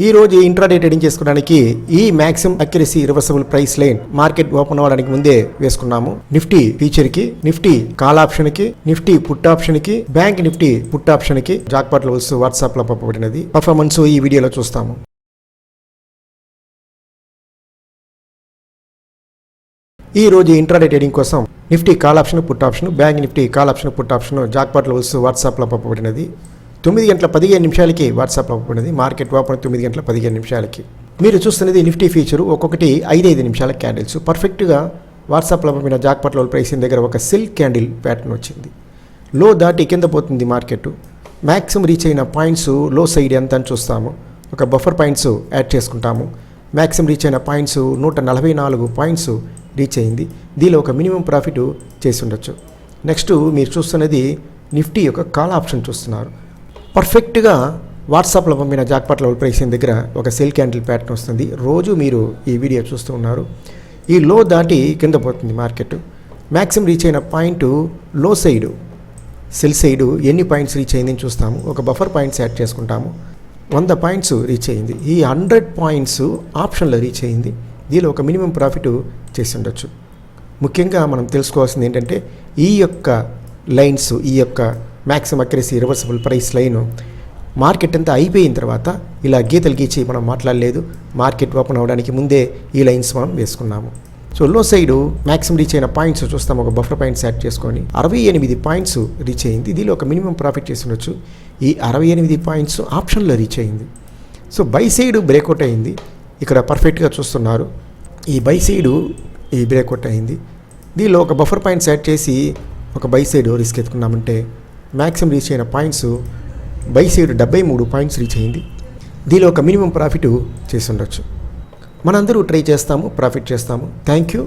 ఈ రోజు intraday trading చేసుకోవడానికి ఈ maximum accuracy reversible price line market open అవ్వడానికి ముందే వేసుకున్నాము. నిఫ్టీ ఫీచర్ కి, నిఫ్టీ కాల్ ఆప్షన్ కి, నిఫ్టీ పుట్ ఆప్షన్ కి, బ్యాంక్ నిఫ్టీ పుట్ ఆప్షన్ కి జాక్పాట్ లెవెల్స్ వాట్సాప్ లో పంపబడినది. పర్ఫార్మెన్స్ ఈ వీడియోలో చూస్తాము. ఈ రోజు ఇంట్రాడే ట్రేడింగ్ కోసం Nifty call option, put option, bank Nifty call option, put option jackpot levels WhatsApp లో పంపబడినది. 9:15 వాట్సాప్లో పంపబడినది. Market open 9:15. మీరు చూస్తున్నది నిఫ్టీ ఫీచరు. ఒక్కొక్కటి 5 నిమిషాల క్యాండిల్స్. పర్ఫెక్ట్గా వాట్సాప్లో పంపిన జాక్పాట్ లెవెల్ ప్రైసింగ్ దగ్గర ఒక సిల్క్ క్యాండిల్ ప్యాటర్న్ వచ్చింది. లో దాటి కింద పోతుంది మార్కెట్. మ్యాక్సిమం రీచ్ అయిన పాయింట్స్ లో సైడ్ ఎంత అని చూస్తాము. ఒక బఫర్ పాయింట్స్ యాడ్ చేసుకుంటాము. మ్యాక్సిమం రీచ్ అయిన పాయింట్స్ 144 పాయింట్స్ రీచ్ అయింది. దీనిలో ఒక మినిమం ప్రాఫిట్ చేసి ఉండొచ్చు. నెక్స్ట్ మీరు చూస్తున్నది నిఫ్టీ యొక్క కాల్ ఆప్షన్ చూస్తున్నారు. పర్ఫెక్ట్గా వాట్సాప్లో పంపిన జాక్పాట్ లెవెల్ ప్రైసింగ్ దగ్గర ఒక సెల్ క్యాండిల్ ప్యాటర్న్ వస్తుంది. రోజు మీరు ఈ వీడియో చూస్తూ ఉన్నారు. ఈ లో దాటి కింద పోతుంది మార్కెట్. మ్యాక్సిమం రీచ్ అయిన పాయింట్ లో సైడు సెల్ సైడు ఎన్ని పాయింట్స్ రీచ్ అయిందని చూస్తాము. ఒక బఫర్ పాయింట్స్ యాడ్ చేసుకుంటాము. 100 పాయింట్స్ రీచ్ అయింది. ఈ 100 పాయింట్స్ ఆప్షన్లో రీచ్ అయింది. దీనిలో ఒక మినిమం ప్రాఫిట్ చేసి ఉండొచ్చు. ముఖ్యంగా మనం తెలుసుకోవాల్సింది ఏంటంటే ఈ యొక్క లైన్స్, ఈ యొక్క maximum accuracy reversible price line market అంతా అయిపోయిన తర్వాత ఇలా గీతలు గీచి మనం మాట్లాడలేదు. మార్కెట్ ఓపెన్ అవ్వడానికి ముందే ఈ లైన్స్ మనం వేసుకున్నాము. సో లో సైడు మ్యాక్సిమం రీచ్ అయిన పాయింట్స్ చూస్తాం. ఒక బఫర్ పాయింట్స్ యాడ్ చేసుకొని 68 పాయింట్స్ రీచ్ అయింది. దీనిలో ఒక మినిమం ప్రాఫిట్ చేసి ఉండొచ్చు. ఈ 68 పాయింట్స్ ఆప్షన్లో రీచ్ అయింది. సో బై సైడ్ బ్రేక్అవుట్ అయింది. ఇక్కడ పర్ఫెక్ట్గా చూస్తున్నారు. ఈ బై సైడు ఈ బ్రేక్అవుట్ అయింది. దీనిలో ఒక బఫర్ పాయింట్స్ యాడ్ చేసి ఒక బై సైడ్ రిస్క్ ఎత్తుకున్నామంటే మ్యాక్సిమం రీచ్ అయిన points by side 73 points reach అయింది. దీనిలో ఒక మినిమం ప్రాఫిట్ చేసి ఉండొచ్చు. మనందరూ ట్రై చేస్తాము, ప్రాఫిట్ చేస్తాము. Thank you.